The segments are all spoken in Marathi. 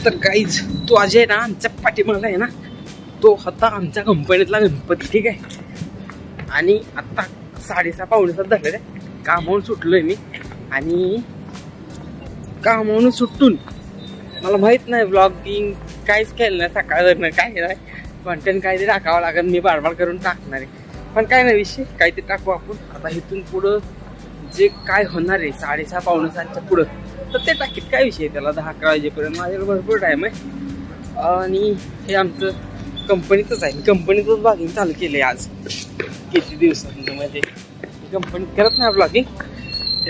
तर काहीच तो अजय ना आमच्या पाठीमागला आहे ना, तो होता आमच्या कंपनीतला गणपती. ठीक आहे. आणि आता 6:30 पावणे 7 झाले. कामावून सुटलोय मी. आणि कामावून सुटून मला माहित नाही ब्लॉगिंग काहीच केलं नाही सकाळवरनं. काय नाही कंटेंट काहीतरी टाकावं लागेल. मी बारबार करून टाकणार आहे. पण काय नाही विषय, काहीतरी टाकू आपण. आता इथून पुढं जे काय होणार आहे 6:30 पावणे 7च्या पुढं तर ते टाकीत काय विषय. त्याला 10-11 वाजेपर्यंत माझ्याकडे भरपूर टाईम आहे. आणि हे आमचं कंपनीतच आहे. कंपनीतच ब्लॉगिंग चालू केले आज किती दिवसांनी. म्हणजे कंपनीत करत नाही ब्लॉगिंग.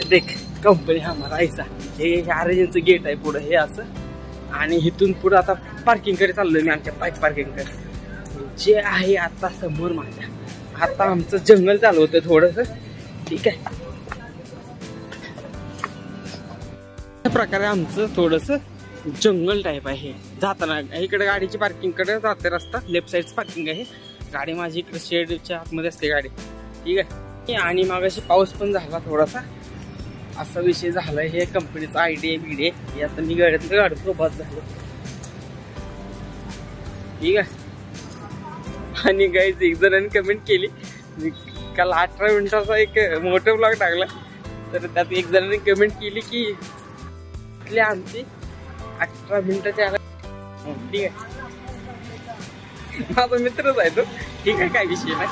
देख कंपनी हमारा ऐसा. हे आरेंजचं गेट आहे पुढं हे असं. आणि इथून पुढं आता पार्किंगकडे चाललोय मी. आमच्या बाईक पार्किंगकडे जे आहे आता समोर माझ्या. आता आमचं जंगल चालू होतं थोडंसं. ठीक आहे. अशा प्रकारे आमचं थोडंसं जंगल टाईप आहे. जाताना इकडे गाडीची पार्किंगकडे जाते रस्ता. लेफ्ट साईडचं पार्किंग आहे. गाडी माझी इकडे शेडच्या आतमध्ये असते गाडी. ठीक आहे. आणि मागाशी पाऊस पण झाला थोडासा. असा विषय झालाय. हे कंपनीचा आयडिया बिडिया हे आता मी गाड्यातलं काढतो बस झालं. ठीक आहे. आणि गाईज एक जणांनी कमेंट केली काल 18 मिनिटाचा एक मोठा ब्लॉग टाकला. तर त्यात एक जणांनी कमेंट केली की आमची 18 मिनिटाच्या. ठीक आहे. माझा मित्रच आहे तो. ठीक आहे. काय विषय नाही.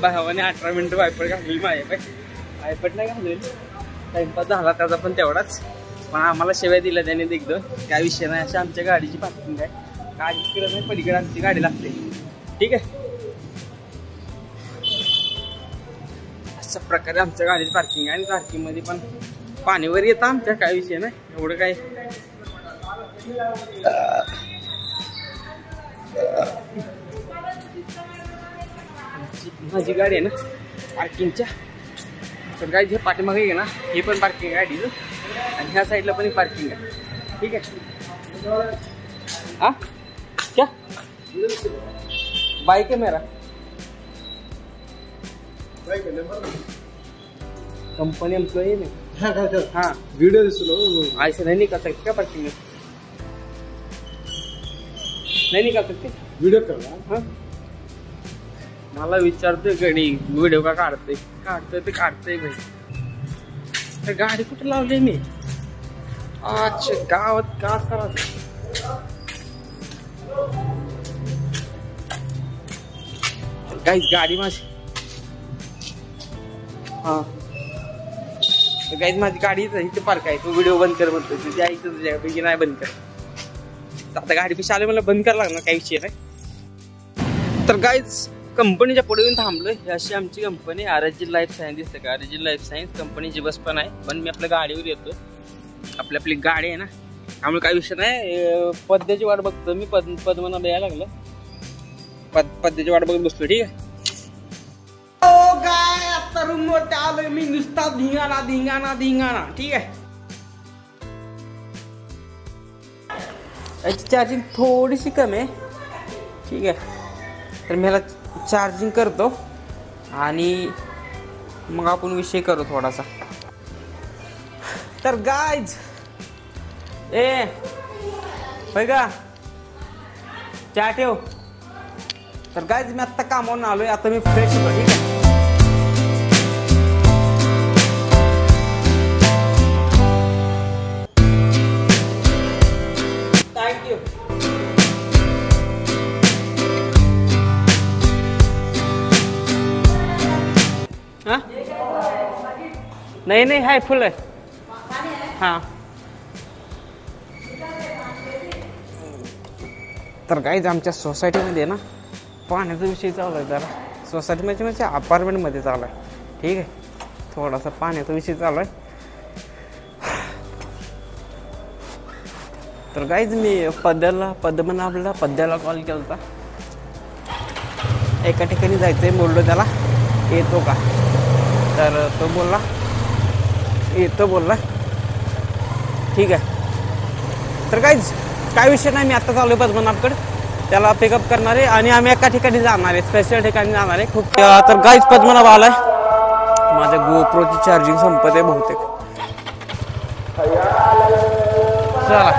भावाने 18 मिनिटं वायपट घालली माझ्या पाय. वायपट नाही घाललेली. टाइमपास झाला त्याचा पण तेवढाच. पण आम्हाला शेव्या दिल्या त्याने एकदम. काय विषय नाही. अशा आमच्या गाडीची पार्किंग आहे. गाडीकडे नाही पलीकडे आमची गाडी लागते. ठीक आहे. अशा प्रकारे आमच्या गाडीची पार्किंग आहे. आणि पार्किंग मध्ये पण पाणीवर येतं आमच्या. काय विषय नाही एवढं काय. माझी गाडी आहे ना पार्किंगच्या. तर गाडी हे पाठीमागे आहे ना हे पण पार्किंग आहे गाडीचं. आणि ह्या साईडला पण एक पार्किंग आहे. ठीक आहे. हा क्या बाइक है मेरा. कंपनी एम्प्लॉई में. हाँ वीडियो ऐसे नहीं निकाल सकते क्या पार्किंग में. नहीं निकाल सकते वीडियो करना. हाँ मला विचारतोय गडी व्हिडिओ का काढतोय. ते काढतोय भाई. तर गाडी कुठे लावली मी. अच्छा गावात का करायचं. गाईज गाडी माझी. हा तर गाईज माझी गाडी इथे पार्क आहे. तो व्हिडिओ बंद कर म्हणतो. तुझ्या ऐकतो तुझ्यापैकी नाही बंद कर. आता गाडी पेक्षा आले मला बंद करायला लागणार. काही विषय नाही. तर गाईज कंपनीच्या पुढे येऊन थांबलोय. ही अशी आमची कंपनी आरजी लाईफ सायन्स दिसते का. आरजी लाईफ सायन्स कंपनीची बस पण आहे. पण मी आपल्या गाडीवर येतो. आपली गाडी आहे ना त्यामुळे काही विषय नाही. पद्याची वाट बघतो मी. पद्मना द्यायला लागलं. पद्याची वाट बघत बसलो. ठीक आहे. काय आता रूम वरती आलोय मी. नुसता धिंगाणा. ठीक आहे. याची चार्जिंग थोडीशी कमी आहे. ठीक आहे. तर मी ह्याला चार्जिंग करतो आणि मग आपण विषय करू थोडासा. तर गाईज होय का चहा ठेव. तर गाईज मी आत्ता कामावरून आलोय. आता मी फ्रेश होतो. ठीक आहे. थँक्यू. हा नाही हाय फुल आहे. हा तर गाईज आमच्या सोसायटीमध्ये ना पाण्याचा विषय चालू आहे. जरा सोसायटीमध्ये म्हणजे अपार्टमेंटमध्ये चालू आहे. ठीक आहे. थोडासा पाण्याचा विषय चालू आहे. तर गाईज मी पद्याला कॉल केला होता. एका ठिकाणी जायचं आहे. बोललो त्याला येतो का. तर तो बोलला येतो बोलला. ठीक आहे. तर गाईज काय विषय नाही. मी आता चालू आहे पद्मनाभकडे. त्याला पिकअप करणार आहे आणि आम्ही एका ठिकाणी जाणार आहे. स्पेशल ठिकाणी जाणार आहे खूप. तर गाईज पद्मनाभ आलाय. माझ्या गोप्रोची चार्जिंग संपत आहे बहुतेक. चला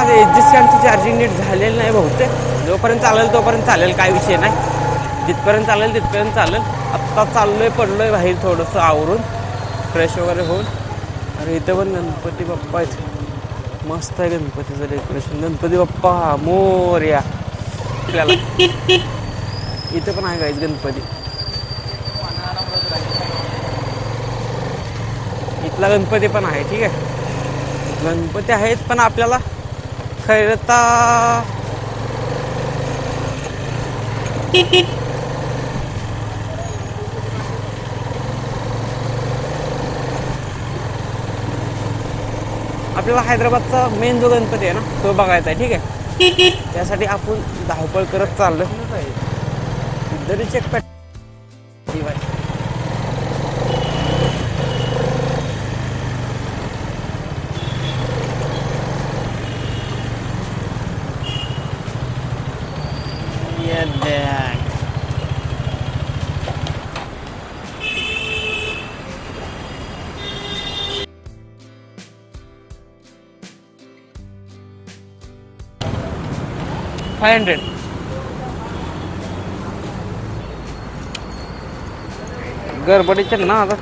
माझं एच.जी. चार्जिंग नीट झालेलं नाही बहुतेक. जोपर्यंत चालेल तोपर्यंत चालेल, काय विषय नाही. जिथपर्यंत चालेल तिथपर्यंत चालेल. आत्ता चाललोय, पडलोय बाहेर थोडंसं आवरून फ्रेश वगैरे होऊन. अरे इथं पण गणपती बाप्पा आहेत, मस्त आहे गणपतीचं डेकोरेशन. गणपती बाप्पा मोरया. आपल्याला इथं पण आहे गाईज गणपती. इथला गणपती पण आहे. ठीक आहे, गणपती आहेत पण आपल्याला खैरता आपल्याला हैदराबादचा मेन जो गणपती आहे ना तो बघायचा आहे. ठीक आहे, त्यासाठी आपण धावपळ करत चाललो. तरी चेक पॅट $500. गडबडीचे ना आता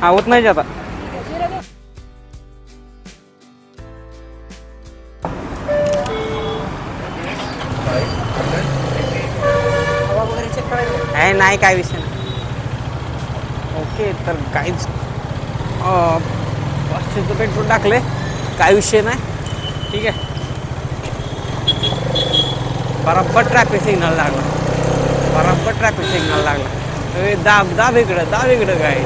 आवत नाही आता. नाही काय विषय नाही. ओके, तर काहीच 500 पेट्रोल टाकले, काय विषय नाही. ठीक आहे, बराबर ट्रॅफिक सिग्नल लागला, बराबर ट्रॅफिक सिग्नल लागला. दाब इकडं काय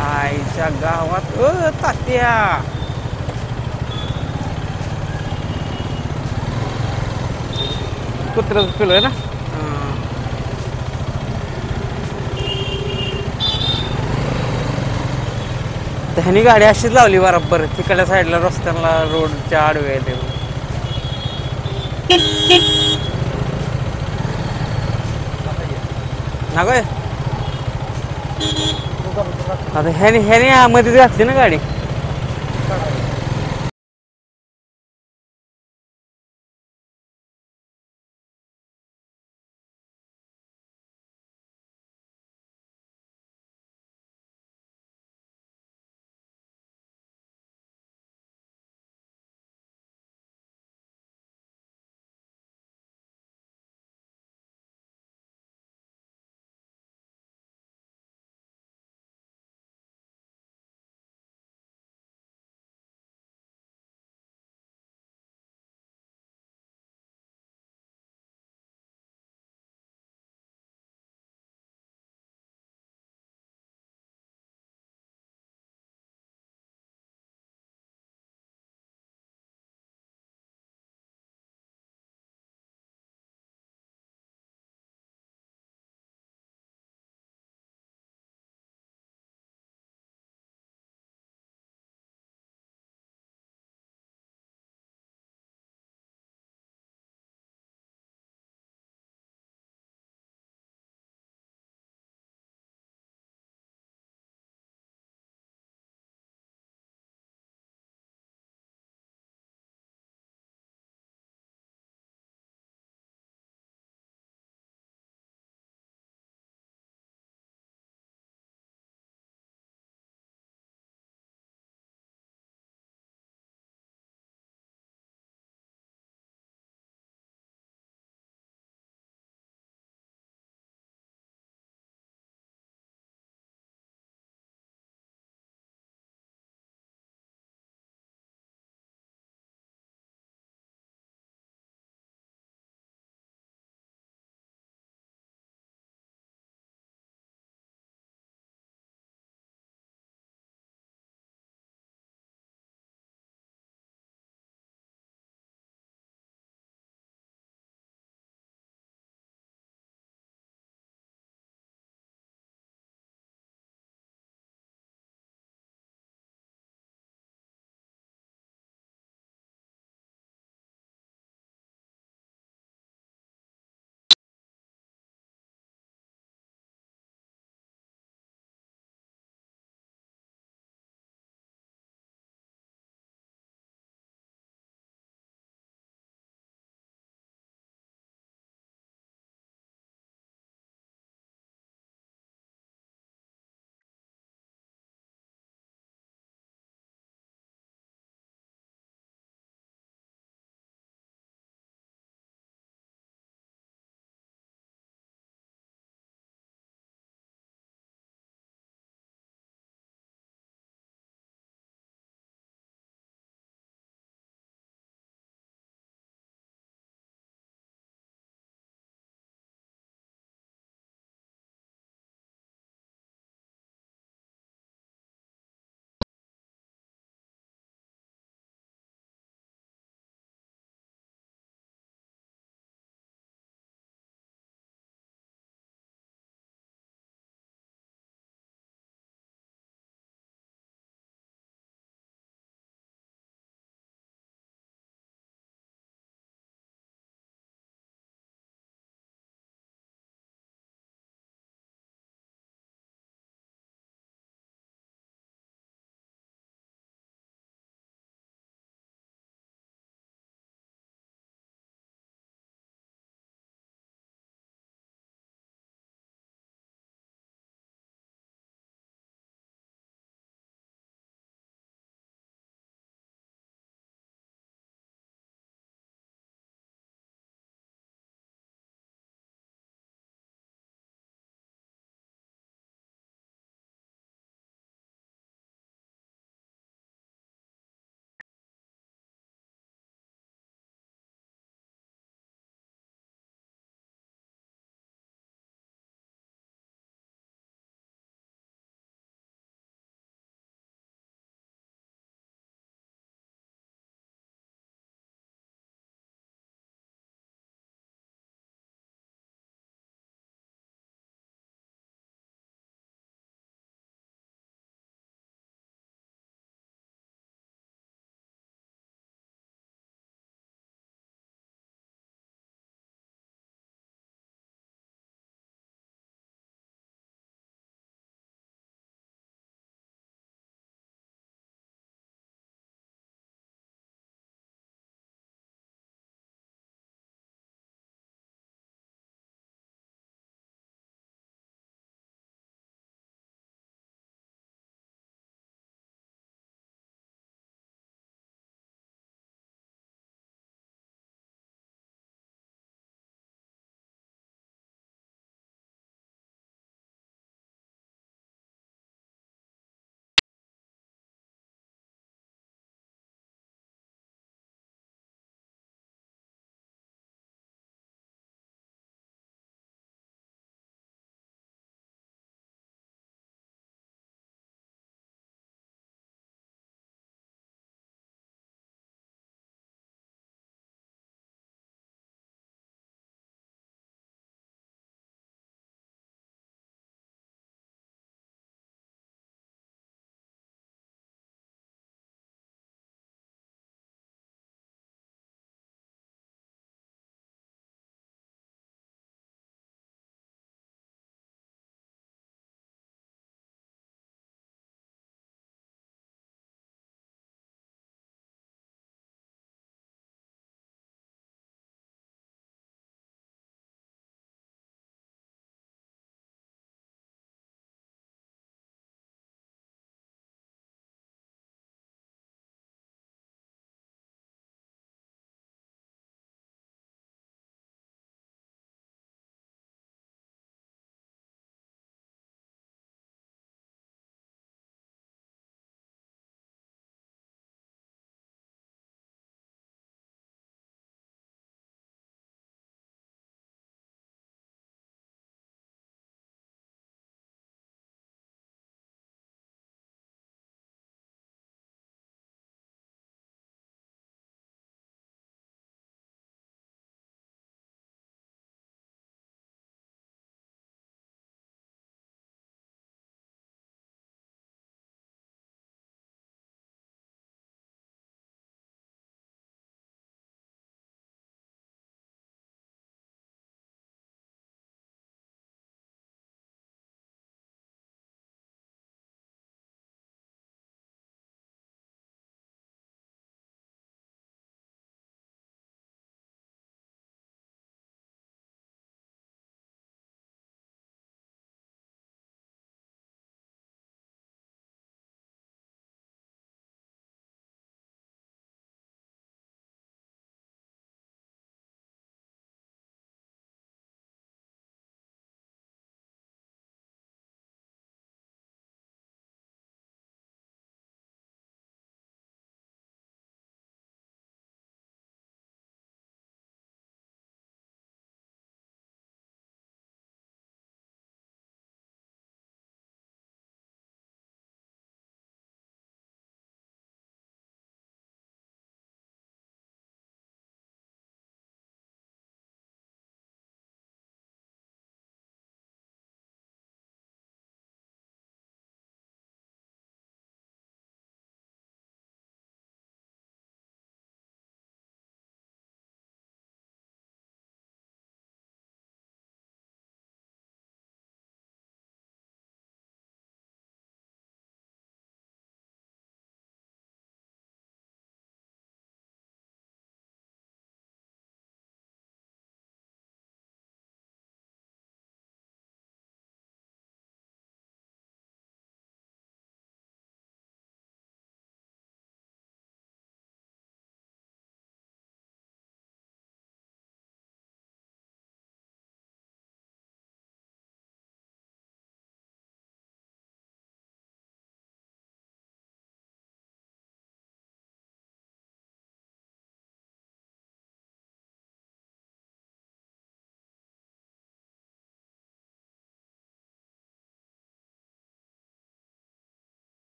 आईच्या गावात तात्या. कुत्रच पिलो आहे ना. ह्यानी गाडी अशीच लावली बरोबर तिकडल्या साईडला रस्त्याला, रोडच्या आडवे आहे ते. ना काय आता ह्याने मध्येच घातली ना गाडी.